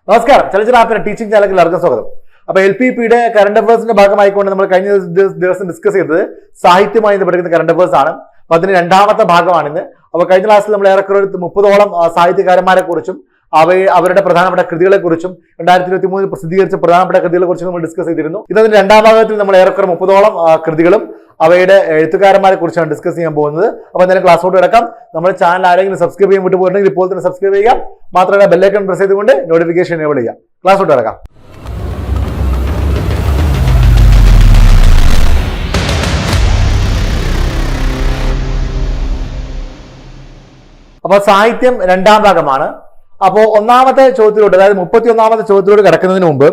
നമസ്കാരം, ചലച്ചിത്ര ആപ്പിന്റെ ടീച്ചിങ് ചാനലിൽ എല്ലാവർക്കും സ്വാഗതം. അപ്പൊ LPPയുടെ കറണ്ട് അഫയേഴ്സിന്റെ ഭാഗമായിക്കൊണ്ട് നമ്മൾ കഴിഞ്ഞ ദിവസം ഡിസ്കസ് ചെയ്തത് സാഹിത്യമായി പഠിക്കുന്ന കറണ്ട് അഫയേഴ്സ് ആണ്. അപ്പൊ അതിന് രണ്ടാമത്തെ ഭാഗമാണിന്ന്. അപ്പൊ കഴിഞ്ഞ ക്ലാസ്സിൽ നമ്മൾ ഏറെക്കുറെ 30ഓളം സാഹിത്യകാരന്മാരെ കുറിച്ചും അവരുടെ പ്രധാനപ്പെട്ട കൃതികളെ കുറിച്ചും 2023 പ്രസിദ്ധീകരിച്ച പ്രധാനപ്പെട്ട കൃതികളെ കുറിച്ചും നമ്മൾ ഡിസ്കസ് ചെയ്തിരുന്നു. ഇതിന്റെ രണ്ടാം ഭാഗത്തിൽ നമ്മൾ ഏറെക്കുറെ 30ഓളം കൃതികളും അവയുടെ എഴുത്തുകാരന്മാരെ കുറിച്ചാണ് ഡിസ്കസ് ചെയ്യാൻ പോകുന്നത്. അപ്പൊ എന്തായാലും ക്ലാസ്സോട്ട് കിടക്കാം. നമ്മുടെ ചാനൽ ആരെങ്കിലും സബ്സ്ക്രൈബ് ചെയ്യാൻ വിട്ടുപോയിട്ടുണ്ടെങ്കിൽ ഇപ്പോൾ തന്നെ സബ്സ്ക്രൈബ് ചെയ്യുക. മാത്രമല്ല ബെല്ലൈക്കൺ പ്രസ് ചെയ്തുകൊണ്ട് നോട്ടിഫിക്കേഷൻ എനേബിൾ ചെയ്യുക. ക്ലാസ്സോട്ട് കിടക്കാം. അപ്പൊ സാഹിത്യം രണ്ടാം ഭാഗമാണ്. അപ്പോൾ ഒന്നാമത്തെ ചോദ്യത്തിലോട്ട്, അതായത് 31ാമത്തെ ചോദ്യത്തിലോട്ട് കിടക്കുന്നതിന് മുമ്പ്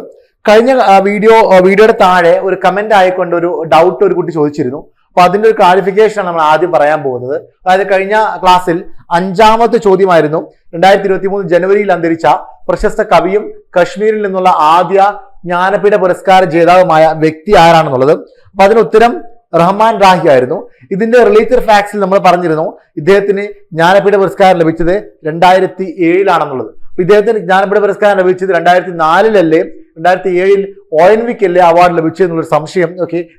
കഴിഞ്ഞ വീഡിയോയുടെ താഴെ ഒരു കമന്റ് ആയിക്കൊണ്ട് ഒരു ഡൗട്ട് ഒരു കുട്ടി ചോദിച്ചിരുന്നു. അപ്പൊ അതിന്റെ ഒരു ക്ലാരിഫിക്കേഷൻ ആണ് നമ്മൾ ആദ്യം പറയാൻ പോകുന്നത്. അതായത് കഴിഞ്ഞ ക്ലാസ്സിൽ 5ാമത്തെ ചോദ്യമായിരുന്നു 2023 ജനുവരിയിൽ അന്തരിച്ച പ്രശസ്ത കവിയും കശ്മീരിൽ നിന്നുള്ള ആദ്യ ജ്ഞാനപീഠ പുരസ്കാര ജേതാവുമായ വ്യക്തി ആരാണെന്നുള്ളത്. അപ്പൊ അതിന് ഉത്തരം റഹ്മാൻ രാഹി ആയിരുന്നു. ഇതിന്റെ റിലേറ്റഡ് ഫാക്ട്സിൽ നമ്മൾ പറഞ്ഞിരുന്നു ഇദ്ദേഹത്തിന് ജ്ഞാനപീഠ പുരസ്കാരം ലഭിച്ചത് 2007 ഇദ്ദേഹത്തിന് ജ്ഞാനപീഠ പുരസ്കാരം ലഭിച്ചത് 2004 2007 ONVക്കല്ലേ അവാർഡ് ലഭിച്ചു എന്നുള്ളൊരു സംശയം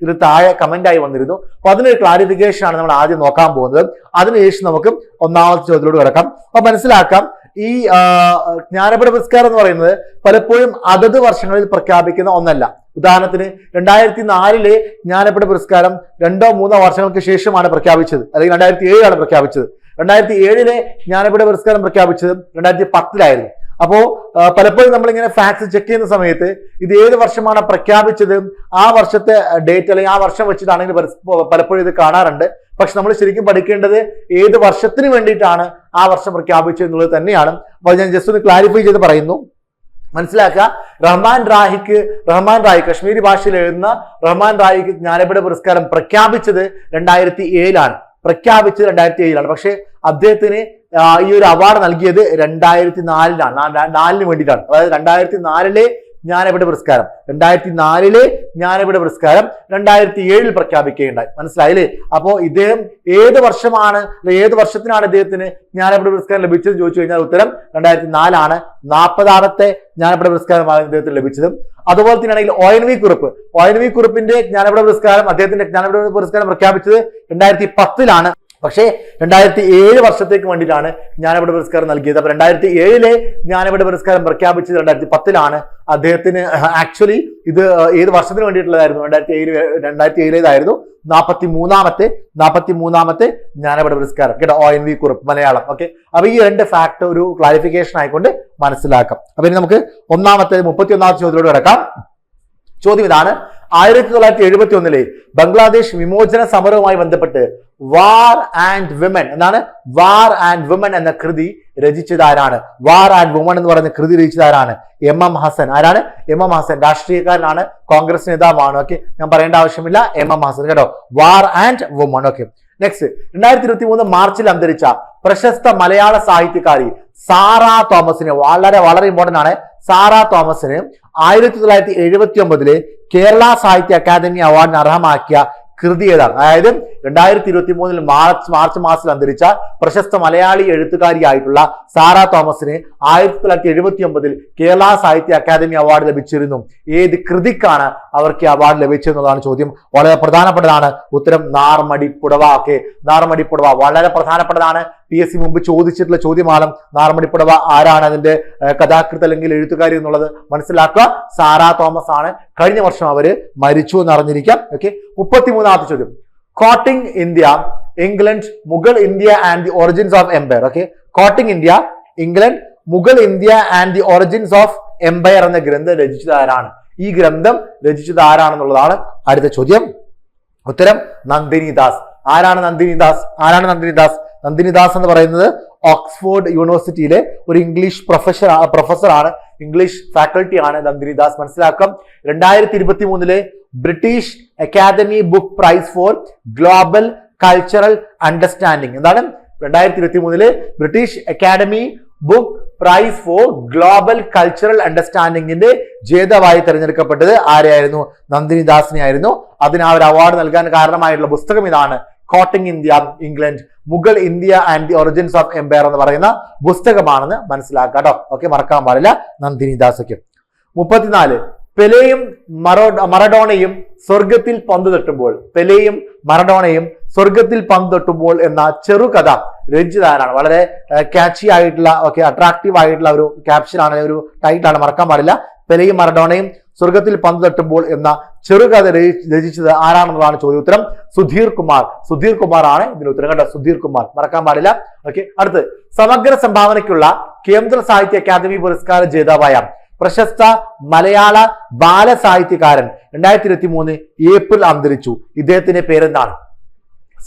ഇതിൽ താഴെ കമന്റ് ആയി വന്നിരുന്നു. അപ്പൊ അതിനൊരു ക്ലാരിഫിക്കേഷൻ ആണ് നമ്മൾ ആദ്യം നോക്കാൻ പോകുന്നത്. അതിനുശേഷം നമുക്ക് ഒന്നാമത്തെ ചോദ്യത്തിലോട്ട് കിടക്കാം. അപ്പൊ മനസ്സിലാക്കാം, ഈ ജ്ഞാനപീഠ പുരസ്കാരം എന്ന് പറയുന്നത് പലപ്പോഴും അതത് വർഷങ്ങളിൽ പ്രഖ്യാപിക്കുന്ന ഒന്നല്ല. ഉദാഹരണത്തിന് 2004 ജ്ഞാനപീഠ പുരസ്കാരം 2-3 വർഷങ്ങൾക്ക് ശേഷമാണ് പ്രഖ്യാപിച്ചത്, അല്ലെങ്കിൽ 2007 പ്രഖ്യാപിച്ചത്. 2007 ജ്ഞാനപീഠ പുരസ്കാരം പ്രഖ്യാപിച്ചത് 2010 അപ്പോ പലപ്പോഴും നമ്മളിങ്ങനെ ഫാക്ട്സ് ചെക്ക് ചെയ്യുന്ന സമയത്ത് ഇത് ഏത് വർഷമാണ് പ്രഖ്യാപിച്ചത്, ആ വർഷത്തെ ഡേറ്റ് അല്ലെങ്കിൽ ആ വർഷം വെച്ചിട്ടാണെങ്കിൽ പലപ്പോഴും ഇത് കാണാറുണ്ട്. പക്ഷെ നമ്മൾ ശരിക്കും പഠിക്കേണ്ടത് ഏത് വർഷത്തിന് വേണ്ടിയിട്ടാണ് ആ വർഷം പ്രഖ്യാപിച്ചത് എന്നുള്ളത് തന്നെയാണ്. അപ്പോൾ ഞാൻ ജസ്റ്റ് ഒന്ന് ക്ലാരിഫൈ ചെയ്ത് പറയുന്നു. മനസ്സിലാക്കുക, റഹ്മാൻ റായി കശ്മീരി ഭാഷയിൽ എഴുതുന്ന റഹ്മാൻ റായിക്ക് ജ്ഞാനപീഠ പുരസ്കാരം പ്രഖ്യാപിച്ചത് 2007 പക്ഷെ അദ്ദേഹത്തിന് ഈ ഒരു അവാർഡ് നൽകിയത് 2004 വേണ്ടിയിട്ടാണ്. അതായത് 2004 ജ്ഞാനപീഠ പുരസ്കാരം 2007 പ്രഖ്യാപിക്കുകയുണ്ടായി. മനസ്സിലായില്ലേ? അപ്പോ ഇദ്ദേഹം ഏത് വർഷത്തിനാണ് ഇദ്ദേഹത്തിന് ജ്ഞാനപീഠ പുരസ്കാരം ലഭിച്ചതെന്ന് ചോദിച്ചു കഴിഞ്ഞാൽ ഉത്തരം 2004 40ാമത്തെ ജ്ഞാനപീഠ പുരസ്കാരമാണ് ഇദ്ദേഹത്തിന് ലഭിച്ചത്. അതുപോലെ തന്നെയാണെങ്കിൽ ONV കുറുപ്പിന്റെ ജ്ഞാനപീഠ പുരസ്കാരം അദ്ദേഹത്തിന്റെ ജ്ഞാനപീഠ പുരസ്കാരം പ്രഖ്യാപിച്ചത് 2010 പക്ഷേ 2007 വർഷത്തേക്ക് വേണ്ടിയിട്ടാണ് ജ്ഞാനപീഠ പുരസ്കാരം നൽകിയത്. അപ്പൊ 2007 ജ്ഞാനപീഠ പുരസ്കാരം പ്രഖ്യാപിച്ചത് 2010 അദ്ദേഹത്തിന് ആക്ച്വലി ഇത് ഏത് വർഷത്തിന് വേണ്ടിയിട്ടുള്ളതായിരുന്നു? 2007 43ാമത്തെ ജ്ഞാനപീഠ പുരസ്കാരം കേട്ടോ, ONV കുറുപ്പ് മലയാളം. അപ്പൊ ഈ രണ്ട് ഫാക്ട് ഒരു ക്ലാരിഫിക്കേഷൻ ആയിക്കൊണ്ട് മനസ്സിലാക്കാം. അപ്പൊ ഇനി നമുക്ക് 31ാമത്തെ ചോദ്യത്തിലോട്ട് കിടക്കാം. ചോദ്യം ഇതാണ്: 1971 ബംഗ്ലാദേശ് വിമോചന സമരവുമായി ബന്ധപ്പെട്ട് വാർ ആൻഡ് വിമൻ എന്ന കൃതി രചിച്ചതാരാണ്? വാർ ആൻഡ് വുമൺ എന്ന് പറയുന്ന കൃതി രചിച്ചതാരാണ്? MM ഹസൻ. ആരാണ്? MM ഹസൻ. രാഷ്ട്രീയക്കാരനാണ്, കോൺഗ്രസ് നേതാവാണ്. ഞാൻ പറയേണ്ട ആവശ്യമില്ല, MM ഹസൻ കേട്ടോ. War and woman. നെക്സ്റ്റ്, 2023 മാർച്ചിൽ അന്തരിച്ച പ്രശസ്ത മലയാള സാഹിത്യകാരി സാറാ തോമസിന്, വളരെ ഇമ്പോർട്ടന്റ് ആണ്, സാറാ തോമസിന് 1979 കേരള സാഹിത്യ അക്കാദമി അവാർഡിന് അർഹമാക്കിയ കൃതി ഏതാണ്? അതായത് 2023 മാർച്ച് മാസത്തിൽ അന്തരിച്ച പ്രശസ്ത മലയാളി എഴുത്തുകാരിയായിട്ടുള്ള സാറാ തോമസിന് 1979 കേരള സാഹിത്യ അക്കാദമി അവാർഡ് ലഭിച്ചിരുന്നു. ഏത് കൃതിക്കാണ് അവർക്ക് അവാർഡ് ലഭിച്ചതെന്നുള്ളതാണ് ചോദ്യം. വളരെ പ്രധാനപ്പെട്ടതാണ്. ഉത്തരം നാർമടിപ്പുടവ. നാർമടിപ്പുടവ വളരെ പ്രധാനപ്പെട്ടതാണ്. PSC മുമ്പ് ചോദിച്ചിട്ടുള്ള ചോദ്യമാണ്. നാർമടിപ്പുടവ ആരാണ് അതിന്റെ കഥാകൃത്ത് അല്ലെങ്കിൽ എഴുത്തുകാരി എന്നുള്ളത് മനസ്സിലാക്കുക. സാറാ തോമസ് ആണ്. കഴിഞ്ഞ വർഷം അവര് മരിച്ചു എന്ന് അറിഞ്ഞിരിക്കാം. 33ാമത്തെ ചോദ്യം: courting India, England, Mughal India and the origins of empire. Courting India, England, Mughal India and the origins of empire എന്ന ഗ്രന്ഥം രചിച്ചത് ആരാണ്? ഈ ഗ്രന്ഥം രചിച്ചത് ആരാണെന്നുള്ളതാണ് അടുത്ത ചോദ്യം. ഉത്തരം നന്ദിനി ദാസ്. ആരാണ് നന്ദിനി ദാസ്? നന്ദിനി ദാസ് എന്ന് പറയുന്നത് ഓക്സ്ഫോർഡ് യൂണിവേഴ്സിറ്റിയിലെ ഒരു ഇംഗ്ലീഷ് പ്രൊഫസറാണ്, ഇംഗ്ലീഷ് ഫാക്കൽറ്റി ആണ് നന്ദിനി ദാസ്. മനസ്സിലാക്കാം. 2023 British Academy Book Prize for Global Cultural Understanding. എന്താണ്? 2023 British Academy Book Prize for Global Cultural അണ്ടർസ്റ്റാൻഡിങ്ങിന്റെ ജേതാവായി തെരഞ്ഞെടുക്കപ്പെട്ടത് ആരെയായിരുന്നു? നന്ദിനി ദാസിനെ ആയിരുന്നു. അതിന് ആ ഒരു അവാർഡ് നൽകാൻ കാരണമായിട്ടുള്ള പുസ്തകം ഇതാണ്, courting India England, Mughal India and the origins of empire എന്ന് പറയുന്ന പുസ്തകമാണെന്ന് മനസ്സിലാക്കുക കേട്ടോ. ഓക്കെ, മറക്കാൻ പാടില്ല. നന്ദിനി ദാസയ്ക്ക്. 34 പെലെയും മറഡോണയും സ്വർഗത്തിൽ പന്ത് തട്ടുമ്പോൾ, പെലെയും മറഡോണയും സ്വർഗത്തിൽ പന്ത് തട്ടുമ്പോൾ എന്ന ചെറുകഥ രചിച്ചതാരാണ്? വളരെ ക്യാച്ചി ആയിട്ടുള്ള അട്രാക്റ്റീവ് ആയിട്ടുള്ള ഒരു ക്യാപ്ഷൻ ആണ്, ഒരു ടൈറ്റിലാണ്, മറക്കാൻ പാടില്ല. പെലെയും മറഡോണയും സ്വർഗത്തിൽ പന്ത് തട്ടുമ്പോൾ എന്ന ചെറുകഥ രചിച്ചത് ആരാണെന്നതാണ് ചോദ്യോത്തരം. സുധീർ കുമാർ ആണ് ഇതിന് ഉത്തരം കേട്ടോ. സുധീർ കുമാർ, മറക്കാൻ പാടില്ല. ഓക്കെ, അടുത്ത് സമഗ്ര സംഭാവനയ്ക്കുള്ള കേന്ദ്ര സാഹിത്യ അക്കാദമി പുരസ്കാര ജേതാവായ പ്രശസ്ത മലയാള ബാലസാഹിത്യകാരൻ 2023 ഏപ്രിൽ അന്തരിച്ചു. ഇദ്ദേഹത്തിന്റെ പേരെന്താണ്?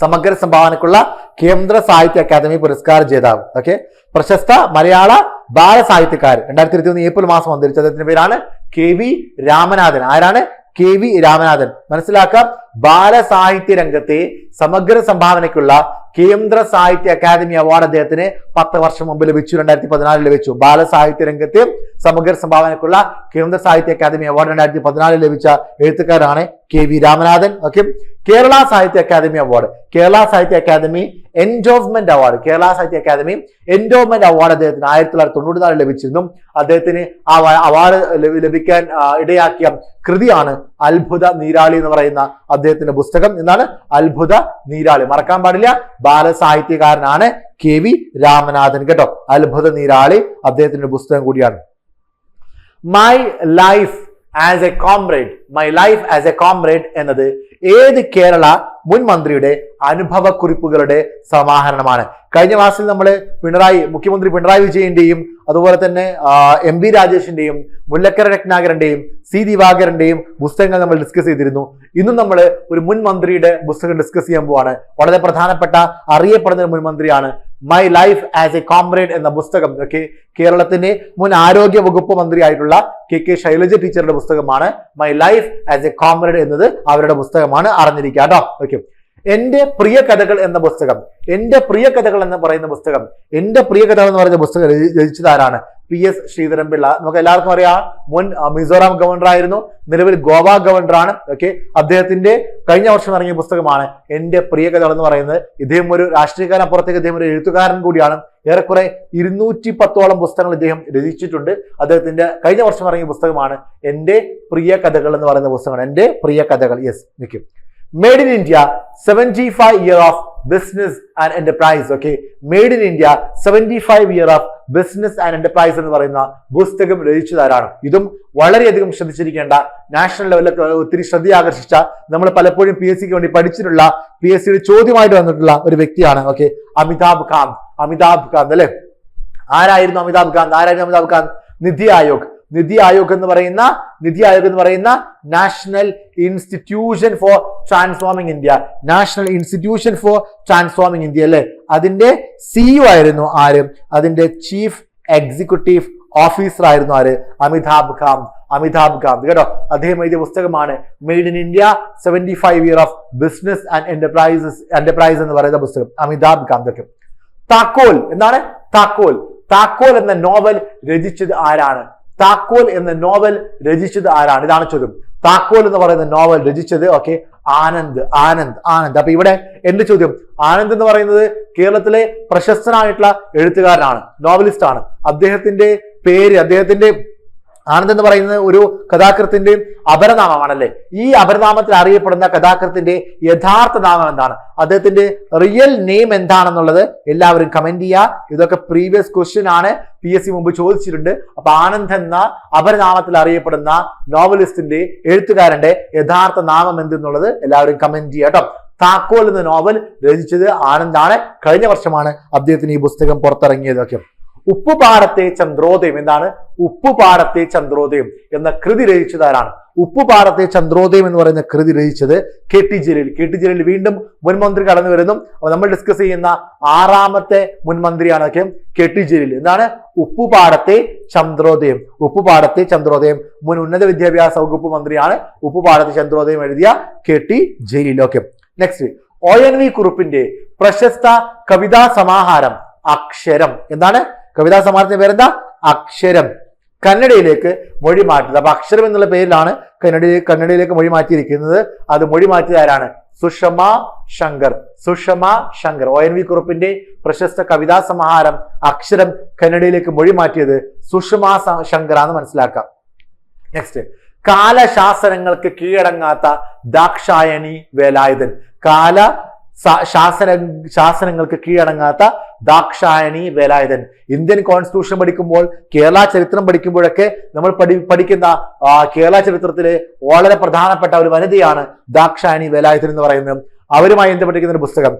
സമഗ്ര സംഭാവനക്കുള്ള കേന്ദ്ര സാഹിത്യ അക്കാദമി പുരസ്കാര ജേതാവ്. ഓക്കെ, പ്രശസ്ത മലയാള ബാലസാഹിത്യകാരൻ 2023 ഏപ്രിൽ മാസം അന്തരിച്ചു. അദ്ദേഹത്തിന്റെ പേരാണ് KV രാമനാഥൻ. ആരാണ്? KV രാമനാഥൻ. മനസ്സിലാക്കാം. ബാലസാഹിത്യ രംഗത്തെ സമഗ്ര സംഭാവനയ്ക്കുള്ള കേന്ദ്ര സാഹിത്യ അക്കാദമി അവാർഡ് അദ്ദേഹത്തിന് 10 വർഷം മുമ്പ് ലഭിച്ചു. 2014 ലഭിച്ചു. ബാലസാഹിത്യ രംഗത്തെ സമഗ്ര സംഭാവനയ്ക്കുള്ള കേന്ദ്ര സാഹിത്യ അക്കാദമി അവാർഡ് 2014 ലഭിച്ച എഴുത്തുകാരാണ് KV രാമനാഥൻ. ഓക്കെ, കേരള സാഹിത്യ അക്കാദമി അവാർഡ്, കേരള സാഹിത്യ അക്കാദമി എൻഡോവ്മെന്റ് അവാർഡ്, കേരള സാഹിത്യ അക്കാദമി എൻഡോവ്മെന്റ് അവാർഡ് അദ്ദേഹത്തിന് 1994 ലഭിച്ചിരുന്നു. അദ്ദേഹത്തിന് ആ അവാർഡ് ലഭിക്കാൻ ഇടയാക്കിയ കൃതിയാണ് അത്ഭുത നീരാളി എന്ന് പറയുന്ന അദ്ദേഹത്തിന്റെ പുസ്തകം. എന്താണ്? അത്ഭുത നീരാളി. മറക്കാൻ പാടില്ല. ബാലസാഹിത്യകാരനാണ് KV രാമനാഥൻ കേട്ടോ. അത്ഭുത നീരാളി അദ്ദേഹത്തിന്റെ പുസ്തകം കൂടിയാണ്. My life as A comrade എന്നത് ഏത് കേരള മുൻ മന്ത്രിയുടെ അനുഭവക്കുറിപ്പുകളുടെ സമാഹരണമാണ്? കഴിഞ്ഞ ക്ലാസ്സിൽ നമ്മൾ മുഖ്യമന്ത്രി പിണറായി വിജയന്റെയും അതുപോലെ തന്നെ MP രാജേഷിന്റെയും മുല്ലക്കര രത്നാകരന്റെയും C ദിവാകരന്റെയും പുസ്തകങ്ങൾ നമ്മൾ ഡിസ്കസ് ചെയ്തിരുന്നു. ഇന്നും നമ്മൾ ഒരു മുൻ മന്ത്രിയുടെ പുസ്തകം ഡിസ്കസ് ചെയ്യാൻ പോവാണ്. വളരെ പ്രധാനപ്പെട്ട അറിയപ്പെടുന്ന മുൻ മന്ത്രിയാണ്. My life as A comrade എന്ന പുസ്തകം കേരളത്തിന്റെ മുൻ ആരോഗ്യ വകുപ്പ് മന്ത്രിയായിട്ടുള്ള KK ശൈലജ ടീച്ചറുടെ പുസ്തകമാണ്. My life as A comrade എന്നത് അവരുടെ പുസ്തകമാണ്. അറിഞ്ഞിരിക്കുക കേട്ടോ. ഓക്കെ, എന്റെ പ്രിയ കഥകൾ എന്ന പുസ്തകം, എന്റെ പ്രിയ കഥകൾ എന്ന് പറയുന്ന പുസ്തകം രചിച്ചതാരാണ്? PS ശ്രീധരൻപിള്ള. നമുക്ക് എല്ലാവർക്കും അറിയാം, മുൻ മിസോറാം ഗവർണർ ആയിരുന്നു, നിലവിൽ ഗോവ ഗവർണറാണ്. ഓക്കെ, അദ്ദേഹത്തിന്റെ കഴിഞ്ഞ വർഷം ഇറങ്ങിയ പുസ്തകമാണ് എന്റെ പ്രിയ കഥകൾ എന്ന് പറയുന്നത്. ഇദ്ദേഹം ഒരു രാഷ്ട്രീയക്കാരനപ്പുറത്തേക്ക് ഇദ്ദേഹം ഒരു എഴുത്തുകാരൻ കൂടിയാണ്. ഏറെക്കുറെ 210ഓളം പുസ്തകങ്ങൾ ഇദ്ദേഹം രചിച്ചിട്ടുണ്ട്. അദ്ദേഹത്തിന്റെ കഴിഞ്ഞ വർഷം ഇറങ്ങിയ പുസ്തകമാണ് എന്റെ പ്രിയ കഥകൾ എന്ന് പറയുന്ന പുസ്തകമാണ്. എന്റെ പ്രിയ കഥകൾ. യെസ്, നിൽക്കും. Made in India 75 year of business and enterprise. Okay, made in India 75 year of business and enterprise എന്ന് പറയുന്ന പുസ്തകം രചിച്ചതാരാണ്? ഇതും വളരെയധികം ശ്രദ്ധിച്ചിരിക്കേണ്ട, നാഷണൽ ലെവലിലൊക്കെ ഒത്തിരി ശ്രദ്ധ ആകർഷിച്ച, നമ്മൾ പലപ്പോഴും PSCക്ക് വേണ്ടി പഠിച്ചിട്ടുള്ള, PSCയുടെ ചോദ്യമായിട്ട് വന്നിട്ടുള്ള ഒരു വ്യക്തിയാണ്. ഓക്കെ, അമിതാഭ് കാന്ത് അല്ലെ? ആരായിരുന്നു അമിതാഭ് കാന്ത്? നിതി ആയോഗ് എന്ന് പറയുന്ന national institution for transforming India അല്ലെ? അതിന്റെ CEO ആയിരുന്നു ആര്? അതിന്റെ ചീഫ് എക്സിക്യൂട്ടീവ് ഓഫീസർ ആയിരുന്നു ആര്? അമിതാഭ് കാന്ത് കേട്ടോ. അദ്ദേഹം എഴുതിയ പുസ്തകമാണ് made in India 75 year of business and enterprise എന്ന് പറയുന്ന പുസ്തകം. അമിതാഭ് കാന്ത്. ഒക്കെ, താക്കോൽ എന്താണ്? താക്കോൽ എന്ന നോവൽ രചിച്ചത് ആരാണ്? ഇതാണ് ചോദ്യം. താക്കോൽ എന്ന് പറയുന്ന നോവൽ രചിച്ചത് ആനന്ദ്. അപ്പൊ ഇവിടെ എന്റെ ചോദ്യം, ആനന്ദ് എന്ന് പറയുന്നത് കേരളത്തിലെ പ്രശസ്തനായിട്ടുള്ള എഴുത്തുകാരനാണ്, നോവലിസ്റ്റ് ആണ്. അദ്ദേഹത്തിന്റെ ആനന്ദ് എന്ന് പറയുന്നത് ഒരു കഥാകൃത്തിന്റെ അപരനാമമാണല്ലേ? ഈ അപരനാമത്തിൽ അറിയപ്പെടുന്ന കഥാകൃത്തിന്റെ യഥാർത്ഥ നാമം എന്താണ്? അദ്ദേഹത്തിന്റെ റിയൽ നെയിം എന്താണെന്നുള്ളത് എല്ലാവരും കമന്റ് ചെയ്യുക. ഇതൊക്കെ പ്രീവിയസ് ക്വസ്റ്റ്യൻ ആണ്, PSC മുമ്പ് ചോദിച്ചിട്ടുണ്ട്. അപ്പൊ ആനന്ദ് എന്ന അപരനാമത്തിൽ അറിയപ്പെടുന്ന നോവലിസ്റ്റിന്റെ എഴുത്തുകാരന്റെ യഥാർത്ഥ നാമം എന്തെന്നുള്ളത് എല്ലാവരും കമന്റ് ചെയ്യുക കേട്ടോ. താക്കോൽ എന്ന നോവൽ രചിച്ചത് ആനന്ദാണ്. കഴിഞ്ഞ വർഷമാണ് അദ്ദേഹത്തിന് ഈ പുസ്തകം പുറത്തിറങ്ങിയതൊക്കെ. ഉപ്പുപാടത്തെ ചന്ദ്രോദയം. എന്താണ്? ഉപ്പുപാടത്തെ ചന്ദ്രോദയം എന്ന കൃതി രചിച്ചതാരാണ്? ഉപ്പുപാടത്തെ ചന്ദ്രോദയം എന്ന് പറയുന്ന കൃതി രചിച്ചത് KT ജലീൽ. വീണ്ടും മുൻമന്ത്രി കടന്നു വരുന്നു. നമ്മൾ ഡിസ്കസ് ചെയ്യുന്ന 6ാമത്തെ മുൻമന്ത്രിയാണ് KT ജലീൽ. എന്താണ്? ഉപ്പുപാടത്തെ ചന്ദ്രോദയം. മുൻ ഉന്നത വിദ്യാഭ്യാസ വകുപ്പ് മന്ത്രിയാണ്. ഉപ്പുപാടത്തെ ചന്ദ്രോദയം എഴുതിയ KT Jaleel. Okay, next. ONV കുറുപ്പിന്റെ പ്രശസ്ത കവിതാ സമാഹാരം അക്ഷരം. എന്താണ്? കവിതാ സമാഹാരത്തിന്റെ പേരെന്താ? അക്ഷരം. കന്നഡയിലേക്ക് മൊഴി മാറ്റിയത്. അപ്പൊ അക്ഷരം എന്നുള്ള പേരിലാണ് കന്നഡയിലേക്ക് മൊഴി മാറ്റിയിരിക്കുന്നത്. അത് മൊഴി മാറ്റിയത് ആരാണ്? സുഷമ ശങ്കർ. സുഷമ ശങ്കർ. ONV കുറുപ്പിന്റെ പ്രശസ്ത കവിതാ സമാഹാരം അക്ഷരം കന്നഡയിലേക്ക് മൊഴി മാറ്റിയത് സുഷമ ശങ്കർ ആണെന്ന് മനസ്സിലാക്കാം. നെക്സ്റ്റ്, കാലശാസനങ്ങൾക്ക് കീഴടങ്ങാത്ത ദാക്ഷായണി വേലായുധൻ. ശാസനങ്ങൾക്ക് കീഴടങ്ങാത്ത ദാക്ഷായണി വേലായുധൻ. ഇന്ത്യൻ കോൺസ്റ്റിറ്റ്യൂഷൻ പഠിക്കുമ്പോൾ, കേരള ചരിത്രം പഠിക്കുമ്പോഴൊക്കെ നമ്മൾ പഠിക്കുന്ന കേരള ചരിത്രത്തിലെ വളരെ പ്രധാനപ്പെട്ട ഒരു വനിതയാണ് ദാക്ഷായണി വേലായുധൻ എന്ന് പറയുന്നത്. അവരുമായി ബന്ധപ്പെട്ടിരിക്കുന്ന ഒരു പുസ്തകം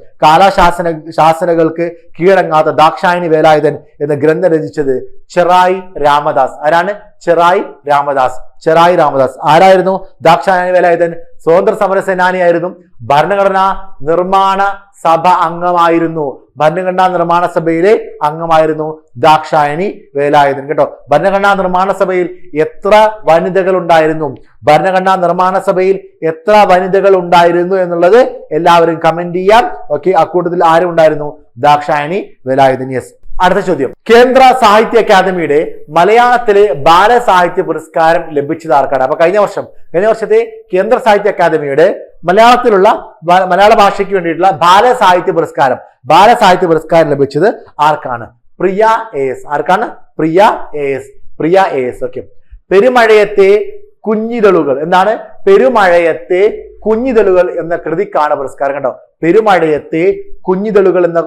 ശാസനകൾക്ക് കീഴടങ്ങാത്ത ദാക്ഷായണി വേലായുധൻ എന്ന ഗ്രന്ഥം രചിച്ചത് ചെറായി രാമദാസ്. ആരാണ്? ചെറായി രാമദാസ്. ചെറായി രാമദാസ് ആരായിരുന്നു? ദാക്ഷായണി വേലായുധൻ സ്വാതന്ത്ര്യ സമര സേനാനിയായിരുന്നു. ഭരണഘടനാ നിർമ്മാണ സഭ അംഗമായിരുന്നു. ഭരണഘടനാ നിർമ്മാണ സഭയിലെ അംഗമായിരുന്നു ദാക്ഷായണി വേലായുധൻ. കേട്ടോ, ഭരണഘടനാ നിർമ്മാണ സഭയിൽ എത്ര വനിതകൾ ഉണ്ടായിരുന്നു? ഭരണഘടനാ നിർമ്മാണ സഭയിൽ എത്ര വനിതകൾ ഉണ്ടായിരുന്നു എന്നുള്ളത് എല്ലാവരും കമന്റ് ചെയ്യാം. ഓക്കെ, അക്കൂട്ടത്തിൽ ആരും ഉണ്ടായിരുന്നു? ദാക്ഷായണി വേലായുധൻ. യെസ്. അടുത്ത ചോദ്യം, കേന്ദ്ര സാഹിത്യ അക്കാദമിയുടെ മലയാളത്തിലെ ബാലസാഹിത്യ പുരസ്കാരം ലഭിച്ചത് ആർക്കാണ്? അപ്പൊ കഴിഞ്ഞ വർഷത്തെ കേന്ദ്ര സാഹിത്യ അക്കാദമിയുടെ മലയാള ഭാഷയ്ക്ക് വേണ്ടിയിട്ടുള്ള ബാലസാഹിത്യ പുരസ്കാരം ലഭിച്ചത് ആർക്കാണ്? പ്രിയ AS. ആർക്കാണ്? പ്രിയ AS. ഓക്കെ. പെരുമഴയത്തെ കുഞ്ഞിതളുകൾ. എന്താണ്? പെരുമഴയത്തെ കുഞ്ഞിതളുകൾ എന്ന കൃതിക്കാണ് പുരസ്കാരം. കേട്ടോ, പെരുമഴയത്തെ കുഞ്ഞിതളുകൾ എന്ന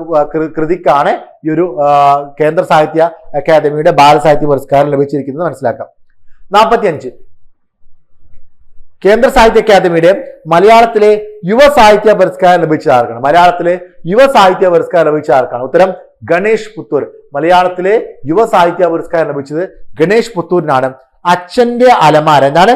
കൃതിക്കാണ് ഈ ഒരു കേന്ദ്ര സാഹിത്യ അക്കാദമിയുടെ ബാലസാഹിത്യ പുരസ്കാരം ലഭിച്ചിരിക്കുന്നത് മനസ്സിലാക്കാം. 45, കേന്ദ്ര സാഹിത്യ അക്കാദമിയുടെ മലയാളത്തിലെ യുവസാഹിത്യ പുരസ്കാരം ലഭിച്ച ആർക്കാണ്? മലയാളത്തിലെ യുവസാഹിത്യ പുരസ്കാരം ലഭിച്ച ആർക്കാണ്? ഉത്തരം ഗണേഷ് പുത്തൂർ. മലയാളത്തിലെ യുവസാഹിത്യ പുരസ്കാരം ലഭിച്ചത് ഗണേഷ് പുത്തൂരിനാണ്. അച്ഛന്റെ അലമാര. എന്താണ്?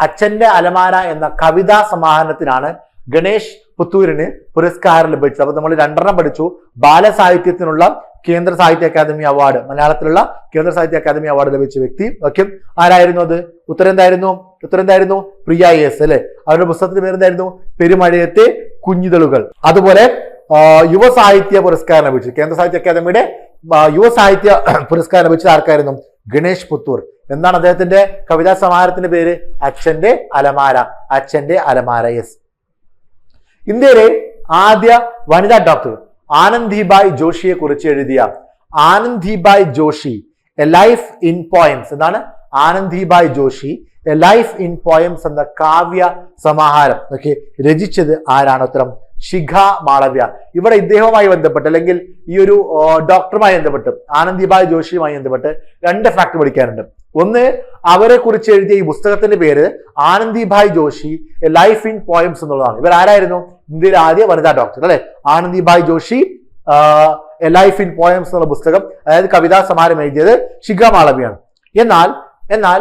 അച്ഛന്റെ അലമാര എന്ന കവിതാ സമാഹാരത്തിനാണ് ഗണേഷ് പുത്തൂരിന് പുരസ്കാരം ലഭിച്ചത്. അപ്പൊ നമ്മൾ 2 പഠിച്ചു. ബാലസാഹിത്യത്തിനുള്ള കേന്ദ്ര സാഹിത്യ അക്കാദമി അവാർഡ്, മലയാളത്തിലുള്ള കേന്ദ്ര സാഹിത്യ അക്കാദമി അവാർഡ് ലഭിച്ച വ്യക്തി. ഓക്കെ, ആരായിരുന്നു അത്? ഉത്തരം എന്തായിരുന്നു? പ്രിയ AS അല്ലെ. അവരുടെ പുസ്തകത്തിന്റെ പേരെന്തായിരുന്നു? പെരുമഴയത്തെ കുഞ്ഞിതളുകൾ. അതുപോലെ യുവസാഹിത്യ പുരസ്കാരം ലഭിച്ചു. കേന്ദ്ര സാഹിത്യ അക്കാദമിയുടെ യുവസാഹിത്യ പുരസ്കാരം ലഭിച്ചത് ആർക്കായിരുന്നു? ഗണേഷ് പുത്തൂർ. എന്താണ് അദ്ദേഹത്തിന്റെ കവിതാ സമാഹാരത്തിന്റെ പേര്? അച്ഛന്റെ അലമാര. യെസ്. ഇന്ത്യയിലെ ആദ്യ വനിതാ ഡോക്ടർ ആനന്ദിബായ് ജോഷിയെ കുറിച്ച് എഴുതിയ Anandibai Joshi A life in Poems. എന്താണ്? Anandibai Joshi A life in Poems എന്ന കാവ്യ സമാഹാരം രചിച്ചത് ആരാണ്? ഉത്തരം ശിഖ മാളവ്യ. ഇവിടെ ഇദ്ദേഹവുമായി ബന്ധപ്പെട്ട് അല്ലെങ്കിൽ ഈ ഒരു ഡോക്ടറുമായി ബന്ധപ്പെട്ട് ആനന്ദിബായ് ജോഷിയുമായി ബന്ധപ്പെട്ട് 2 ഫാക്ട് പഠിക്കാനുണ്ട്. ഒന്ന്, അവരെ കുറിച്ച് എഴുതിയ ഈ പുസ്തകത്തിന്റെ പേര് Anandibai Joshi A life in poems എന്നുള്ളതാണ്. ഇവർ ആരായിരുന്നു? ഇന്ത്യയിലെ ആദ്യ വനിതാ ഡോക്ടർ അല്ലെ. Anandibai Joshi A life in poems എന്നുള്ള പുസ്തകം, അതായത് കവിതാ സമാഹാരം എഴുതിയത് ശിഖ മാളവ്യാണ്. എന്നാൽ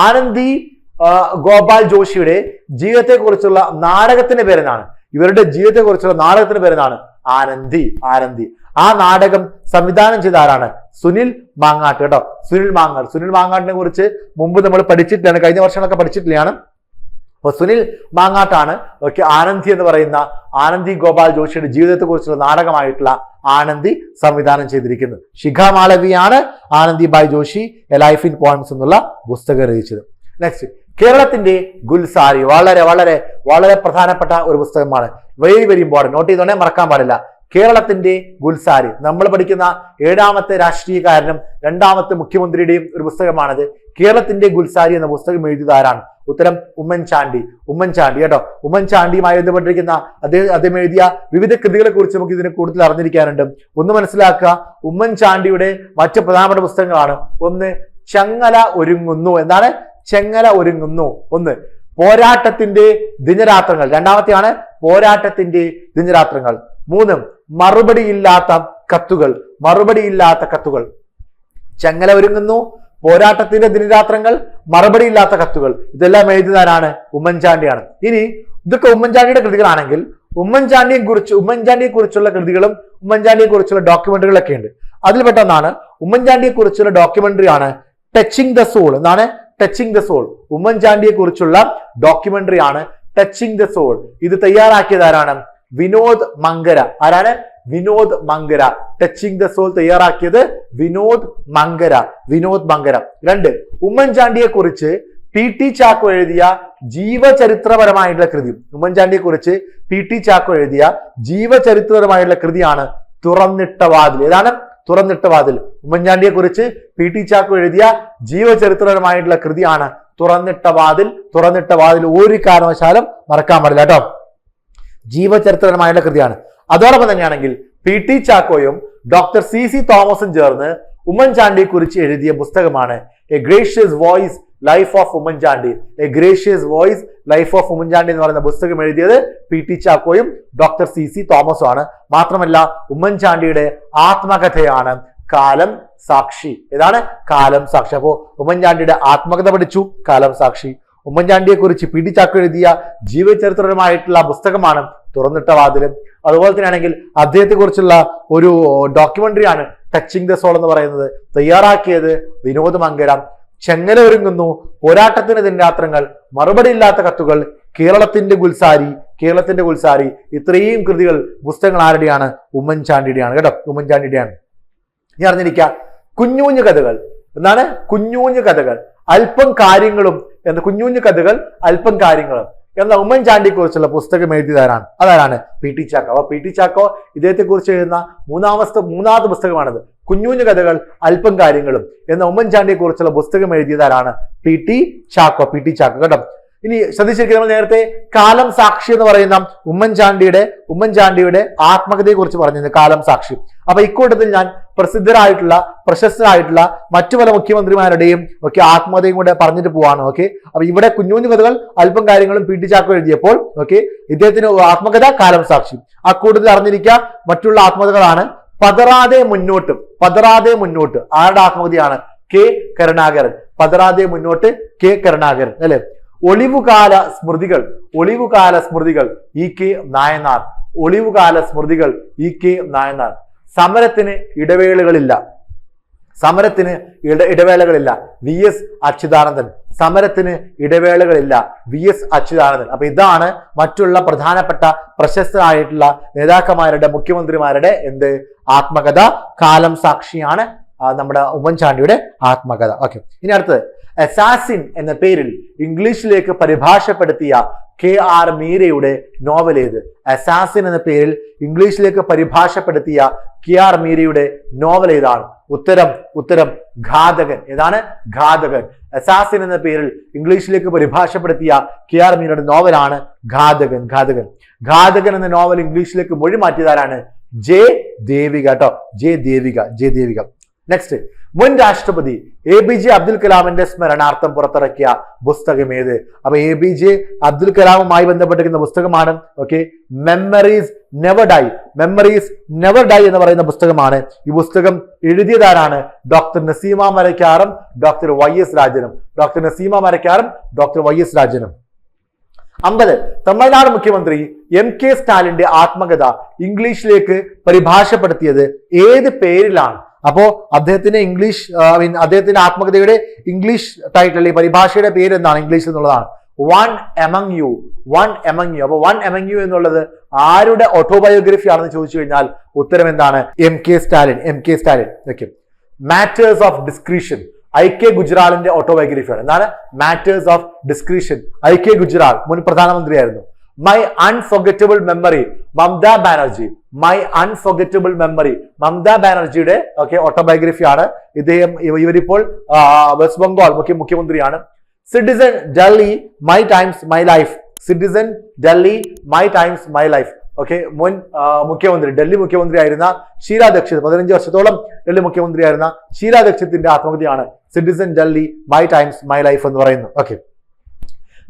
ആനന്ദി ഗോപാൽ ജോഷിയുടെ ജീവിതത്തെ കുറിച്ചുള്ള നാടകത്തിന്റെ പേരെന്നാണ്. ഇവരുടെ ജീവിതത്തെ കുറിച്ചുള്ള നാടകത്തിന്റെ പേരെന്നാണ് ആനന്ദി. ആ നാടകം സംവിധാനം ചെയ്ത ആരാണ്? സുനിൽ മാങ്ങാട്ട്. കേട്ടോ, സുനിൽ മാങ്ങാട്ടിനെ കുറിച്ച് മുമ്പ് നമ്മൾ പഠിച്ചിട്ടില്ലാണ്, കഴിഞ്ഞ വർഷങ്ങളൊക്കെ പഠിച്ചിട്ടില്ലാണ്. അപ്പൊ സുനിൽ മാങ്ങാട്ടാണ് ആനന്ദി എന്ന് പറയുന്ന ആനന്ദി ഗോപാൽ ജോഷിയുടെ ജീവിതത്തെ കുറിച്ചുള്ള നാടകമായിട്ടുള്ള ആനന്ദി സംവിധാനം ചെയ്തിരിക്കുന്നത്. ശിഖ മാളവിയാണ് Anandibai Joshi A life in poems എന്നുള്ള പുസ്തകം രചിച്ചത്. നെക്സ്റ്റ്, കേരളത്തിന്റെ ഗുൽസാരി. വളരെ വളരെ വളരെ പ്രധാനപ്പെട്ട ഒരു പുസ്തകമാണ്. Very important. നോട്ട് ചെയ്തോണേ, മറക്കാൻ പാടില്ല. കേരളത്തിന്റെ ഗുൽസാരി. നമ്മൾ പഠിക്കുന്ന 7ാമത്തെ രാഷ്ട്രീയക്കാരനും 2ാമത്തെ മുഖ്യമന്ത്രിയുടെയും ഒരു പുസ്തകമാണത്. കേരളത്തിന്റെ ഗുൽസാരി എന്ന പുസ്തകം എഴുതിയത് ആരാണ്? ഉത്തരം ഉമ്മൻചാണ്ടി. കേട്ടോ, ഉമ്മൻചാണ്ടിയുമായി ബന്ധപ്പെട്ടിരിക്കുന്ന അദ്ദേഹം എഴുതിയ വിവിധ കൃതികളെ കുറിച്ച് നമുക്ക് ഇതിനെ കൂടുതൽ അറിഞ്ഞിരിക്കാനുണ്ട്. ഒന്ന് മനസ്സിലാക്കുക, ഉമ്മൻചാണ്ടിയുടെ മറ്റ് പ്രധാനപ്പെട്ട പുസ്തകങ്ങളാണ്. ഒന്ന്, ചെങ്ങല ഒരുങ്ങുന്നു. എന്താണ്? ചെങ്ങല ഒരുങ്ങുന്നു. ഒന്ന്, പോരാട്ടത്തിന്റെ ദിനരാത്രങ്ങൾ. 2ാമത്തെയാണ് പോരാട്ടത്തിന്റെ ദിനരാത്രങ്ങൾ. 3, മറുപടിയില്ലാത്ത കത്തുകൾ. ചെങ്ങല ഒരുങ്ങുന്നു, പോരാട്ടത്തിന്റെ ദിനരാത്രങ്ങൾ, മറുപടിയില്ലാത്ത കത്തുകൾ. ഇതെല്ലാം എഴുതുന്നവരാണ്? ഉമ്മൻചാണ്ടിയാണ്. ഇനി ഇതൊക്കെ ഉമ്മൻചാണ്ടിയുടെ കൃതികളാണെങ്കിൽ ഉമ്മൻചാണ്ടിയെ കുറിച്ചുള്ള കൃതികളും ഉമ്മൻചാണ്ടിയെ കുറിച്ചുള്ള ഡോക്യുമെന്ററികളൊക്കെ ഉണ്ട്. അതിൽപ്പെട്ട ഒന്നാണ് ഉമ്മൻചാണ്ടിയെ കുറിച്ചുള്ള ഡോക്യുമെന്ററി ആണ് ടച്ചിങ് ദ സോൾ. എന്താണ്? Touching the soul. ഉമ്മൻചാണ്ടിയെ കുറിച്ചുള്ള ഡോക്യുമെന്ററി ആണ് ടച്ചിങ് ദ സോൾ. ഇത് തയ്യാറാക്കിയത് ആരാണ്? വിനോദ് മങ്കര. ആരാണ്? Vinod Mankara. Touching the soul തയ്യാറാക്കിയത് വിനോദ് മങ്കര. 2, ഉമ്മൻചാണ്ടിയെ കുറിച്ച് PT ചാക്കോ എഴുതിയ ജീവചരിത്രപരമായിട്ടുള്ള കൃതി. ഉമ്മൻചാണ്ടിയെ കുറിച്ച് PT ചാക്കോ എഴുതിയ ജീവചരിത്രപരമായിട്ടുള്ള കൃതിയാണ് തുറന്നിട്ട വാതിൽ. ഏതാണ്? തുറന്നിട്ട വാതിൽ. ഉമ്മൻചാണ്ടിയെ കുറിച്ച് PT ചാക്കോ എഴുതിയ ജീവചരിത്രപരമായിട്ടുള്ള കൃതിയാണ് തുറന്നിട്ട വാതിൽ. തുറന്നിട്ട വാതിൽ ഒരു കാരണവശാലും മറക്കാൻ പാടില്ല കേട്ടോ. ജീവചരിത്രപരമായിട്ടുള്ള കൃതിയാണ്. അതോടൊപ്പം തന്നെയാണെങ്കിൽ PT ചാക്കോയും ഡോക്ടർ CC തോമസും ചേർന്ന് ഉമ്മൻചാണ്ടിയെ കുറിച്ച് എഴുതിയ പുസ്തകമാണ് A gracious voice life of Oommen Chandy. A gracious voice life of Oommen Chandy എന്ന് പറയുന്ന പുസ്തകം എഴുതിയത് PT ചാക്കോയും ഡോക്ടർ CC തോമസും ആണ്. മാത്രമല്ല ഉമ്മൻചാണ്ടിയുടെ ആത്മകഥയാണ് കാലം സാക്ഷി. ഏതാണ്? കാലം സാക്ഷി. അപ്പോ ഉമ്മൻചാണ്ടിയുടെ ആത്മകഥ പഠിച്ചു, കാലം സാക്ഷി. ഉമ്മൻചാണ്ടിയെ കുറിച്ച് PT ചാക്കോ എഴുതിയ ജീവചരിത്രപരമായിട്ടുള്ള പുസ്തകമാണ് തുറന്നിട്ട വാതിൽ. അതുപോലെ തന്നെയാണെങ്കിൽ അദ്ദേഹത്തെ കുറിച്ചുള്ള ഒരു ഡോക്യുമെന്ററിയാണ് ടച്ചിങ് ദ സോൾ എന്ന് പറയുന്നത്. തയ്യാറാക്കിയത് വിനോദ് മങ്കര. ചെങ്ങല ഒരുങ്ങുന്നു, പോരാട്ടത്തിന് ദിനരാത്രങ്ങൾ, മറുപടി ഇല്ലാത്ത കത്തുകൾ, കേരളത്തിന്റെ ഗുൽസാരി, ഇത്രയും കൃതികൾ, പുസ്തകങ്ങൾ ആരുടെയാണ്? ഉമ്മൻചാണ്ടിയുടെയാണ് കേട്ടോ, ഉമ്മൻചാണ്ടിയുടെയാണ്. ഇനി അറിഞ്ഞിരിക്കുക കുഞ്ഞുഞ്ഞു കഥകൾ. എന്താണ്? കുഞ്ഞുഞ്ഞു കഥകൾ അല്പം കാര്യങ്ങളും എന്ന കുഞ്ഞുഞ്ഞു കഥകൾ അല്പം കാര്യങ്ങളും എന്ന ഉമ്മൻചാണ്ടിയെ കുറിച്ചുള്ള പുസ്തകം എഴുതിയതാരാണ്? അതാരാണ്? PT ചാക്കോ. അപ്പൊ PT ചാക്കോ ഇദ്ദേഹത്തെ കുറിച്ച് എഴുതുന്ന മൂന്നാമത്തെ പുസ്തകമാണിത്. കുഞ്ഞുഞ്ഞു കഥകൾ അല്പം കാര്യങ്ങളും എന്ന ഉമ്മൻചാണ്ടിയെ കുറിച്ചുള്ള പുസ്തകം എഴുതിയതാരാണ്? PT ചാക്കോ കേട്ടോ. ഇനി ശ്രദ്ധിച്ചിരിക്കുക, നമ്മൾ നേരത്തെ കാലം സാക്ഷി എന്ന് പറയുന്ന ഉമ്മൻചാണ്ടിയുടെ ആത്മകഥയെ കുറിച്ച് പറഞ്ഞത് കാലം സാക്ഷി. അപ്പൊ ഇക്കൂട്ടത്തിൽ ഞാൻ പ്രശസ്തരായിട്ടുള്ള മറ്റു പല മുഖ്യമന്ത്രിമാരുടെയും ഒക്കെ ആത്മകഥയും കൂടെ പറഞ്ഞിട്ട് പോവാണ്. ഓക്കെ, അപ്പൊ ഇവിടെ കുഞ്ഞുഞ്ഞു കഥകൾ അല്പം കാര്യങ്ങളും PT ചാക്കോ എഴുതിയപ്പോൾ ഓക്കെ ഇദ്ദേഹത്തിന് ആത്മകഥ കാലം സാക്ഷി. അക്കൂട്ടത്തിൽ അറിഞ്ഞിരിക്കുക മറ്റുള്ള ആത്മകഥകളാണ് പതറാതെ മുന്നോട്ട്. ആരുടെ ആത്മകഥയാണ്? K കരുണാകരൻ. പതറാതെ മുന്നോട്ട് K കരുണാകരൻ അല്ലെ. ഒളിവുകാല സ്മൃതികൾ EK നായനാർ. സമരത്തിന് ഇടവേളകളില്ല. VS അച്യുതാനന്ദൻ. VS അച്യുതാനന്ദൻ. അപ്പൊ ഇതാണ് മറ്റുള്ള പ്രധാനപ്പെട്ട പ്രശസ്തരായിട്ടുള്ള നേതാക്കന്മാരുടെ മുഖ്യമന്ത്രിമാരുടെ ആത്മകഥ. കാലം സാക്ഷിയാണ് നമ്മുടെ ഉമ്മൻചാണ്ടിയുടെ ആത്മകഥ. ഓക്കെ, ഇനി അടുത്തത് അസാസിൻ എന്ന പേരിൽ ഇംഗ്ലീഷിലേക്ക് പരിഭാഷപ്പെടുത്തിയ KR മീരയുടെ നോവൽ ഏത്? അസാസിൻ എന്ന പേരിൽ ഇംഗ്ലീഷിലേക്ക് പരിഭാഷപ്പെടുത്തിയ KR മീരയുടെ നോവൽ ഏതാണ്? ഉത്തരം ഘാതകൻ. ഏതാണ്? ഘാതകൻ. അസാസിൻ എന്ന പേരിൽ ഇംഗ്ലീഷിലേക്ക് പരിഭാഷപ്പെടുത്തിയ KR മീരയുടെ നോവലാണ് ഘാതകൻ എന്ന നോവൽ ഇംഗ്ലീഷിലേക്ക് മൊഴി മാറ്റിയതാരാണ്? J ദേവിക കേട്ടോ. J ദേവിക. നെക്സ്റ്റ്, മുൻ രാഷ്ട്രപതി APJ അബ്ദുൽ കലാമിന്റെ സ്മരണാർത്ഥം പുറത്തിറക്കിയ പുസ്തകം ഏത്? അപ്പൊ APJ അബ്ദുൽ കലാമുമായി ബന്ധപ്പെട്ടിരിക്കുന്ന പുസ്തകമാണ് ഓക്കെ മെമ്മറീസ് നെവർ ഡൈ എന്ന് പറയുന്ന പുസ്തകമാണ്. ഈ പുസ്തകം എഴുതിയതാരാണ്? ഡോക്ടർ നസീമ മരക്കാറും ഡോക്ടർ YS രാജനും. 50 തമിഴ്നാട് മുഖ്യമന്ത്രി MK സ്റ്റാലിന്റെ ആത്മകഥ ഇംഗ്ലീഷിലേക്ക് പരിഭാഷപ്പെടുത്തിയത് ഏത് പേരിലാണ്? അപ്പോ അദ്ദേഹത്തിന്റെ അദ്ദേഹത്തിന്റെ ആത്മകഥയുടെ ഇംഗ്ലീഷ് ടൈറ്റിൽ, ഈ പരിഭാഷയുടെ പേര് എന്താണ്? ഇംഗ്ലീഷ് എന്നുള്ളതാണ് One Among You. അപ്പൊ One Among You എന്നുള്ളത് ആരുടെ ഓട്ടോബയോഗ്രഫി ആണെന്ന് ചോദിച്ചു കഴിഞ്ഞാൽ ഉത്തരം എന്താണ്? MK Stalin. Okay, matters of discretion IK ഗുജറാളിന്റെ ഓട്ടോബയോഗ്രഫിയാണ്. എന്താണ്? Matters of discretion IK Gujral മുൻ പ്രധാനമന്ത്രിയായിരുന്നു. മൈ അൺഫോർഗറ്റബിൾ മെമ്മറി മമതാ ബാനർജിയുടെ ഓട്ടോബയോഗ്രഫിയാണ്. ഇവരിപ്പോൾ വെസ്റ്റ് ബംഗാൾ മുഖ്യമന്ത്രിയാണ്. Citizen Delhi my times my life okay മുൻ ഡൽഹി മുഖ്യമന്ത്രിയായിരുന്ന ഷീല ദീക്ഷിത്, 15 വർഷത്തോളം ഡൽഹി മുഖ്യമന്ത്രിയായിരുന്ന ഷീല ദീക്ഷിത്തിന്റെ ആത്മകഥയാണ് citizen Delhi my times my life എന്ന് പറയുന്നു. Okay,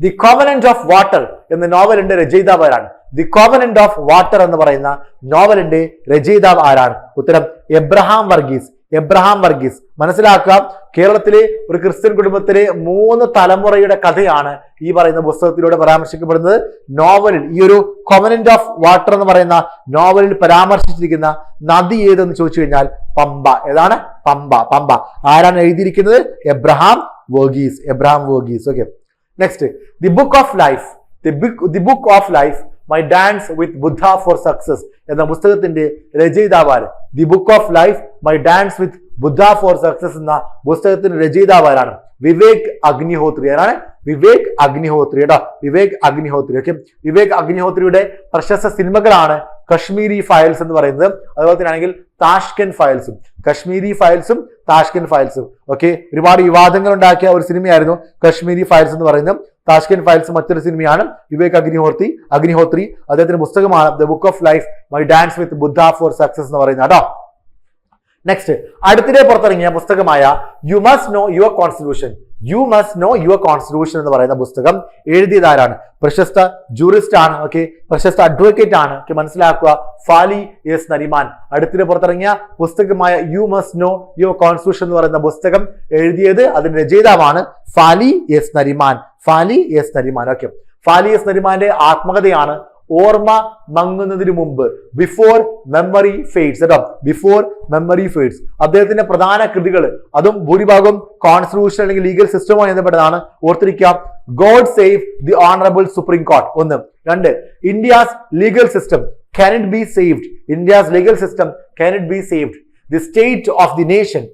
the covenant of water എന്ന നോവലിന്റെ രചയിതാവ് ആരാണ്? ദി കോവനന്റ് ഓഫ് വാട്ടർ എന്ന് പറയുന്ന നോവലിന്റെ രചയിതാവ് ആരാണ്? ഉത്തരം എബ്രഹാം വർഗീസ്. മനസ്സിലാക്കുക, കേരളത്തിലെ ഒരു ക്രിസ്ത്യൻ കുടുംബത്തിലെ 3 തലമുറയുടെ കഥയാണ് ഈ പറയുന്ന പുസ്തകത്തിലൂടെ പരാമർശിക്കപ്പെടുന്നത്. നോവലിൽ ഈ ഒരു കോവനന്റ് ഓഫ് വാട്ടർ എന്ന് പറയുന്ന നോവലിൽ പരാമർശിച്ചിരിക്കുന്ന നദി ഏതെന്ന് ചോദിച്ചു കഴിഞ്ഞാൽ പമ്പ. ഏതാണ്? പമ്പ. ആരാണ് എഴുതിയിരിക്കുന്നത്? Abraham Verghese. Okay, next, the book of life my dance with Buddha for success എന്ന പുസ്തകത്തിന്റെ രചയിതാവാണ്? The book of life my dance with Buddha for success എന്ന പുസ്തകത്തിന്റെ രചയിതാവാരാണ്? വിവേക് അഗ്നിഹോത്രി. ആരാണ്? വിവേക് അഗ്നിഹോത്രി കേട്ടോ, വിവേക് അഗ്നിഹോത്രി. ഓക്കെ, വിവേക് അഗ്നിഹോത്രിയുടെ പ്രശസ്ത സിനിമകളാണ് കശ്മീരി ഫയൽസ് എന്ന് പറയുന്നത്, അതുപോലെ തന്നെ ആണെങ്കിൽ താഷ്കെന്റ് ഫയൽസും. കശ്മീരി ഫയൽസും താഷ്കെന്റ് ഫയൽസും. ഓക്കെ, ഒരുപാട് വിവാദങ്ങൾ ഉണ്ടാക്കിയ ഒരു സിനിമയായിരുന്നു കശ്മീരി ഫയൽസ് എന്ന് പറയുന്നത്. താഷ്കെന്റ് ഫയൽസ് മറ്റൊരു സിനിമയാണ്. വിവേക് അഗ്നിഹോത്രി അദ്ദേഹത്തിന്റെ പുസ്തകമാണ് the book of life my dance with Buddha for success എന്ന് പറയുന്നത് കേട്ടോ. നെക്സ്റ്റ്, അടുത്തിടെ പുറത്തിറങ്ങിയ പുസ്തകമായ you must know your constitution എന്ന് പറയുന്ന പുസ്തകം എഴുതിയതാരാണ്? പ്രശസ്ത ജൂറിസ്റ്റ് ആണ്. ഓക്കെ, പ്രശസ്ത അഡ്വക്കേറ്റ് ആണ്. ഓക്കെ, മനസ്സിലാക്കുക, ഫാലി എസ് നരിമാൻ. അടുത്തിടെ പുറത്തിറങ്ങിയ പുസ്തകമായ you must know your constitution എന്ന് പറയുന്ന പുസ്തകം എഴുതിയത്, അതിന്റെ രചയിതാവാണ് Fali S Nariman. Okay, Fali S നരിമാന്റെ ആത്മകഥയാണ് ഓർമ്മ മങ്ങുന്നതിന് മുമ്പ്, ബിഫോർ മെമ്മറി ഫെയ്ഡ്സ് കേട്ടോ, ബിഫോർ മെമ്മറി ഫെയ്ഡ്സ്. അദ്ദേഹത്തിന്റെ പ്രധാന കൃതികൾ അതും ഭൂരിഭാഗം കോൺസ്റ്റിറ്റ്യൂഷൻ അല്ലെങ്കിൽ ലീഗൽ സിസ്റ്റവുമായി ബന്ധപ്പെട്ടതാണ്. ഓർത്തിരിക്കാം, god save the honourable supreme court 1. 2, India's legal system can it be saved? India's legal system can it be saved? The state of the nation.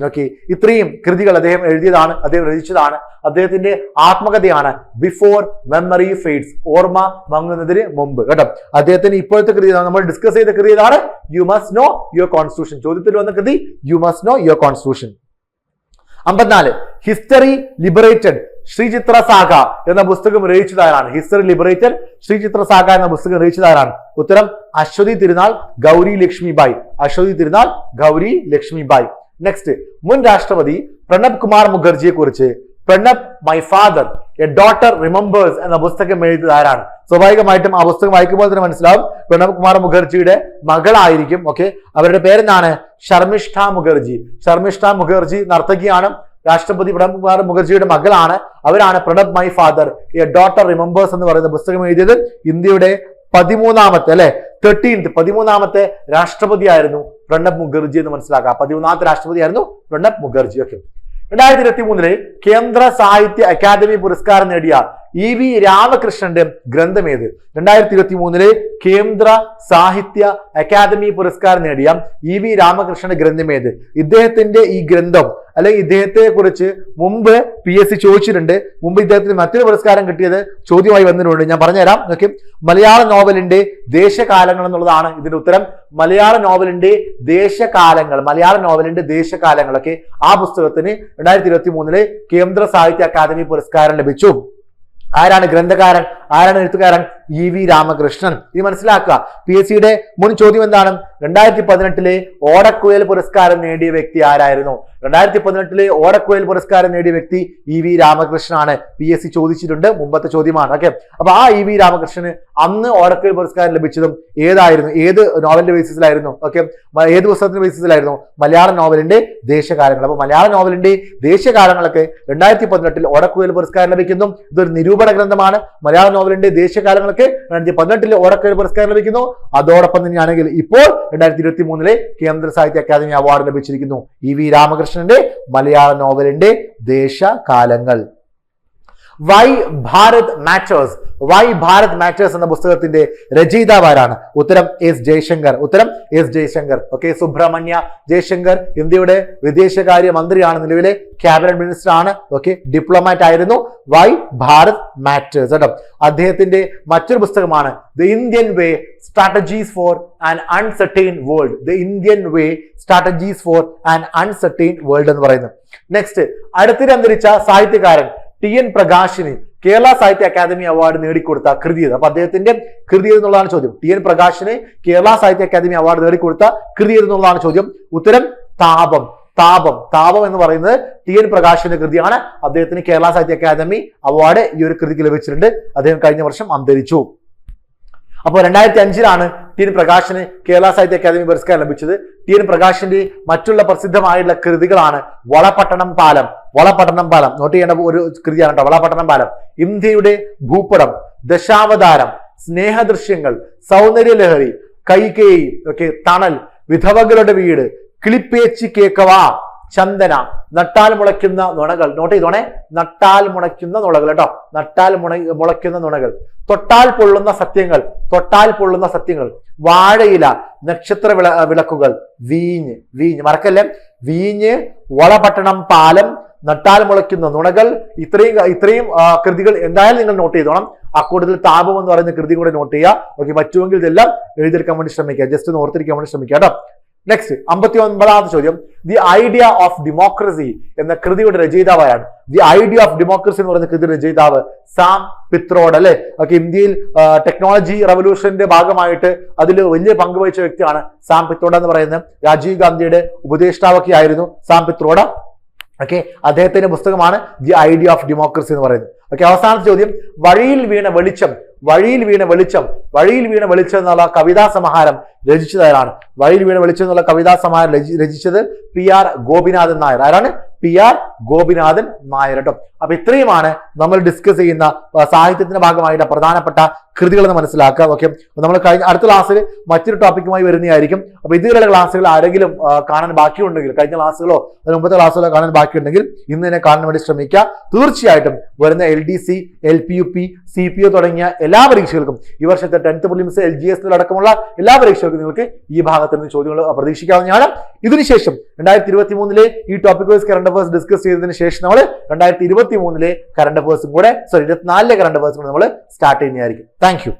Okay, ഇത്രയും കൃതികൾ അദ്ദേഹം എഴുതിയതാണ്, അദ്ദേഹം രചിച്ചതാണ്. അദ്ദേഹത്തിന്റെ ആത്മകഥയാണ് ബിഫോർ മെമ്മറി ഫെയ്ഡ്സ്, ഓർമ്മ മങ്ങുന്നതിന് മുമ്പ് കേട്ടോ. അദ്ദേഹത്തിന് ഇപ്പോഴത്തെ കൃതി നമ്മൾ ഡിസ്കസ് ചെയ്ത കൃതി ഏതാണ്? You must know your constitution. ചോദ്യത്തിൽ വന്ന കൃതി you must know your constitution. 54, history liberated Sree Chitra saga എന്ന പുസ്തകം രചിച്ചതാരാണ്? ഹിസ്റ്ററി ലിബറേറ്റഡ് ശ്രീചിത്ര സാഗ എന്ന പുസ്തകം രചിച്ചതാരാണ്? ഉത്തരം അശ്വതി തിരുനാൾ ഗൗരി ലക്ഷ്മി ബായ്. നെക്സ്റ്റ്, മുൻ രാഷ്ട്രപതി പ്രണബ് കുമാർ മുഖർജിയെ കുറിച്ച് Pranab my father A daughter remembers എന്ന പുസ്തകം എഴുതിയത് ആരാണ്? സ്വാഭാവികമായിട്ടും ആ പുസ്തകം വായിക്കുമ്പോൾ തന്നെ മനസ്സിലാവും പ്രണബ് കുമാർ മുഖർജിയുടെ മകളായിരിക്കും. ഓക്കെ, അവരുടെ പേരെന്താണ്? ശർമിഷ്ഠ മുഖർജി നർത്തകിയാണ്. രാഷ്ട്രപതി പ്രണബ് കുമാർ മുഖർജിയുടെ മകളാണ്. അവരാണ് Pranab my father A daughter remembers എന്ന് പറയുന്ന പുസ്തകം എഴുതിയത്. ഇന്ത്യയുടെ 13ാമത്തെ രാഷ്ട്രപതിയായിരുന്നു പ്രണബ് മുഖർജി എന്ന് മനസ്സിലാക്കുക. 13ാമത്തെ രാഷ്ട്രപതിയായിരുന്നു പ്രണബ് മുഖർജി. ഓക്കെ, 2023 കേന്ദ്ര സാഹിത്യ അക്കാദമി പുരസ്കാരം നേടിയ E.V. രാമകൃഷ്ണന്റെ ഗ്രന്ഥം ഏത്? 2023 കേന്ദ്ര സാഹിത്യ അക്കാദമി പുരസ്കാരം നേടിയ E.V. രാമകൃഷ്ണന്റെ ഗ്രന്ഥം ഏത്? ഇദ്ദേഹത്തിന്റെ ഈ ഗ്രന്ഥം അല്ലെങ്കിൽ ഇദ്ദേഹത്തെ കുറിച്ച് മുമ്പ് PSC ചോദിച്ചിട്ടുണ്ട്. മുമ്പ് ഇദ്ദേഹത്തിന് മറ്റൊരു പുരസ്കാരം കിട്ടിയത് ചോദ്യമായി വന്നിട്ടുണ്ട്. ഞാൻ പറഞ്ഞുതരാം. ഓക്കെ, മലയാള നോവലിന്റെ ദേശകാലങ്ങൾ എന്നുള്ളതാണ് ഇതിന്റെ ഉത്തരം. മലയാള നോവലിന്റെ ദേശകാലങ്ങൾ. ഓക്കെ, ആ പുസ്തകത്തിന് 2023 കേന്ദ്ര സാഹിത്യ അക്കാദമി പുരസ്കാരം ലഭിച്ചു. ആരാണ് ഗ്രന്ഥകാരൻ? ആരാണ് എഴുത്തുകാരൻ? E.V. രാമകൃഷ്ണൻ. ഇത് മനസ്സിലാക്കുക. PSCയുടെ മുൻ ചോദ്യം എന്താണ്? 2018 ഓടക്കുഴൽ പുരസ്കാരം നേടിയ വ്യക്തി ആരായിരുന്നു? 2018 ഓടക്കുഴൽ പുരസ്കാരം നേടിയ വ്യക്തി E.V. രാമകൃഷ്ണനാണ്. PSC ചോദിച്ചിട്ടുണ്ട്, മുമ്പത്തെ ചോദ്യമാണ്. ഓക്കെ, അപ്പൊ ആ E.V. രാമകൃഷ്ണന് അന്ന് ഓടക്കുഴൽ പുരസ്കാരം ലഭിച്ചതും ഏതായിരുന്നു? ഏത് നോവലിന്റെ ബേസിസിലായിരുന്നു? ഓക്കെ, ഏത് പുസ്തകത്തിന്റെ ബേസിസിലായിരുന്നു? മലയാള നോവലിന്റെ ദേശകാലങ്ങൾ. അപ്പൊ മലയാള നോവലിന്റെ ദേശകാലങ്ങളൊക്കെ 2018 ഓടക്കുഴൽ പുരസ്കാരം ലഭിക്കുന്നു. ഇതൊരു നിരൂപണ ഗ്രന്ഥമാണ്. മലയാള നോവലിന്റെ ദേശകാലങ്ങളൊക്കെ 2018 ഓടക്കുഴൽ പുരസ്കാരം ലഭിക്കുന്നു. അതോടൊപ്പം തന്നെയാണെങ്കിൽ ഇപ്പോൾ 2023 കേന്ദ്ര സാഹിത്യ അക്കാദമി അവാർഡ് ലഭിച്ചിരിക്കുന്നു E.V. രാമകൃഷ്ണന്റെ മലയാള നോവലിന്റെ ദേശകാലങ്ങൾ. വൈ ഭാരത് മാറ്റേഴ്സ് എന്ന പുസ്തകത്തിന്റെ രചയിതാവാരാണ്? ഉത്തരം എസ് ജയശങ്കർ. ഓക്കെ, സുബ്രഹ്മണ്യ ജയശങ്കർ ഇന്ത്യയുടെ വിദേശകാര്യ മന്ത്രിയാണ്, നിലവിലെ ക്യാബിനറ്റ് മിനിസ്റ്റർ ആണ്. ഓക്കെ, ഡിപ്ലോമാറ്റ് ആയിരുന്നു. വൈ ഭാരത് മാറ്റേഴ്സ് കേട്ടോ. അദ്ദേഹത്തിന്റെ മറ്റൊരു പുസ്തകമാണ് the Indian way strategies for an uncertain world എന്ന് പറയുന്നത്. നെക്സ്റ്റ്, അടുത്തിടെ അന്തരിച്ച സാഹിത്യകാരൻ TN പ്രകാശിന് കേരള സാഹിത്യ അക്കാദമി അവാർഡ് നേടിക്കൊടുത്ത കൃതി. അപ്പൊ അദ്ദേഹത്തിന്റെ കൃതി എന്നുള്ളതാണ് ചോദ്യം. TN പ്രകാശിന് കേരള സാഹിത്യ അക്കാദമി അവാർഡ് നേടിക്കൊടുത്ത കൃതി എന്നുള്ളതാണ് ചോദ്യം. ഉത്തരം താപം എന്ന് പറയുന്നത് TN പ്രകാശിന്റെ കൃതിയാണ്. അദ്ദേഹത്തിന് കേരള സാഹിത്യ അക്കാദമി അവാർഡ് ഈ ഒരു കൃതിക്ക് ലഭിച്ചിട്ടുണ്ട്. അദ്ദേഹം കഴിഞ്ഞ വർഷം അന്തരിച്ചു. അപ്പോൾ 2005 TN പ്രകാശിന് കേരള സാഹിത്യ അക്കാദമി പുരസ്കാരം ലഭിച്ചത്. TN പ്രകാശിന്റെ മറ്റുള്ള പ്രസിദ്ധമായിട്ടുള്ള കൃതികളാണ് വളപട്ടണം പാലം. നോട്ട് ചെയ്യേണ്ട ഒരു കൃതിയാണ് കേട്ടോ, വളപട്ടണം പാലം. ഇന്ത്യയുടെ ഭൂപടം, ദശാവതാരം, സ്നേഹദൃശ്യങ്ങൾ, സൗന്ദര്യലഹരി, കൈകേയി, ഓക്കെ, തണൽ, വിധവകളുടെ വീട്, കിളിപ്പേച്ചി കേക്കവ, ചന്ദന, നട്ടാൽ മുളയ്ക്കുന്ന നുണകൾ. നോട്ട് ചെയ്തോണേ, നട്ടാൽ മുളയ്ക്കുന്ന നുണകൾ കേട്ടോ, മുളയ്ക്കുന്ന നുണകൾ. തൊട്ടാൽ പൊള്ളുന്ന സത്യങ്ങൾ, വാഴയില, നക്ഷത്ര വിളക്കുകൾ, വീഞ്ഞ് മറക്കല്ലേ, വീഞ്ഞ്, വളപട്ടണം പാലം, നട്ടാൽ മുളയ്ക്കുന്ന നുണകൾ, ഇത്രയും കൃതികൾ എന്തായാലും നിങ്ങൾ നോട്ട് ചെയ്തോണം. അക്കൂട്ടത്തിൽ താപം എന്ന് പറയുന്ന കൃതി കൂടെ നോട്ട് ചെയ്യുക. ഓക്കെ, പറ്റുമെങ്കിൽ ഇതെല്ലാം എഴുതിയെടുക്കാൻ വേണ്ടി ശ്രമിക്കുക, ജസ്റ്റ് ഒന്ന് ഓർത്തിരിക്കാൻ വേണ്ടി ശ്രമിക്കുക കേട്ടോ. നെക്സ്റ്റ് 59ാമത്തെ ചോദ്യം, ദി ഐഡിയ ഓഫ് ഡെമോക്രസി എന്ന കൃതിയുടെ രചയിതാവാണ്. ദി ഐഡിയ ഓഫ് ഡെമോക്രസി എന്ന് പറയുന്ന കൃതിയുടെ രചയിതാവ് സാം പിത്രോഡ് അല്ലെ. ഓക്കെ, ഇന്ത്യയിൽ ടെക്നോളജി റവല്യൂഷന്റെ ഭാഗമായിട്ട് അതിൽ വലിയ പങ്ക് വഹിച്ച വ്യക്തിയാണ് സാം പിത്രോഡ എന്ന് പറയുന്നത്. രാജീവ് ഗാന്ധിയുടെ ഉപദേഷ്ടാവൊക്കെ ആയിരുന്നു സാം പിത്രോഡ. ഓക്കെ, അദ്ദേഹത്തിന്റെ പുസ്തകമാണ് ദി ഐഡിയ ഓഫ് ഡെമോക്രസി എന്ന് പറയുന്നത്. ഓക്കെ, അവസാനത്തെ ചോദ്യം, വഴിയിൽ വീണ വെളിച്ചം എന്നുള്ള കവിതാ സമാഹാരം രചിച്ചതാരാണ്? വഴിയിൽ വീണ വെളിച്ചം എന്നുള്ള കവിതാ സമാഹാരം രചിച്ചത് PR ഗോപിനാഥൻ നായർ. ആരാണ്? PR ഗോപിനാഥൻ നായർ കേട്ടോ. അപ്പൊ ഇത്രയുമാണ് നമ്മൾ ഡിസ്കസ് ചെയ്യുന്ന സാഹിത്യത്തിന്റെ ഭാഗമായിട്ട് പ്രധാനപ്പെട്ട കൃതികൾ എന്ന് മനസ്സിലാക്കുക. ഓക്കെ, നമ്മൾ അടുത്ത ക്ലാസ്സിൽ മറ്റൊരു ടോപ്പിക്കുമായി വരുന്നതായിരിക്കും. അപ്പൊ ഇതുവരെയുള്ള ക്ലാസ്സുകൾ ആരെങ്കിലും കാണാൻ ബാക്കിയുണ്ടെങ്കിൽ, കഴിഞ്ഞ ക്ലാസ്സുകളോ അതിന് മുമ്പത്തെ ക്ലാസ്സുകളോ കാണാൻ ബാക്കിയുണ്ടെങ്കിൽ ഇന്ന് തന്നെ കാണാൻ വേണ്ടി ശ്രമിക്കുക. തീർച്ചയായിട്ടും വരുന്ന LDC, LPUP, CPO തുടങ്ങിയ എല്ലാ പരീക്ഷകൾക്കും, ഈ വർഷത്തെ 10th പ്രിലിംസ്, LGS അടക്കമുള്ള എല്ലാ പരീക്ഷകൾക്കും നിങ്ങൾക്ക് ഈ ഭാഗത്ത് നിന്ന് ചോദ്യങ്ങൾ പ്രതീക്ഷിക്കാവുന്നതാണ്. ഇതിനുശേഷം 2023 ഈ topic wise current affairs discuss ചെയ്തതിനു ശേഷം നമ്മൾ 2023 കറണ്ട് അഫയേഴ്സും കൂടെ 24 കറണ്ട് അഫയേഴ്സും കൂടെ നമ്മൾ സ്റ്റാർട്ട് ചെയ്യുന്നതായിരിക്കും. Thank you.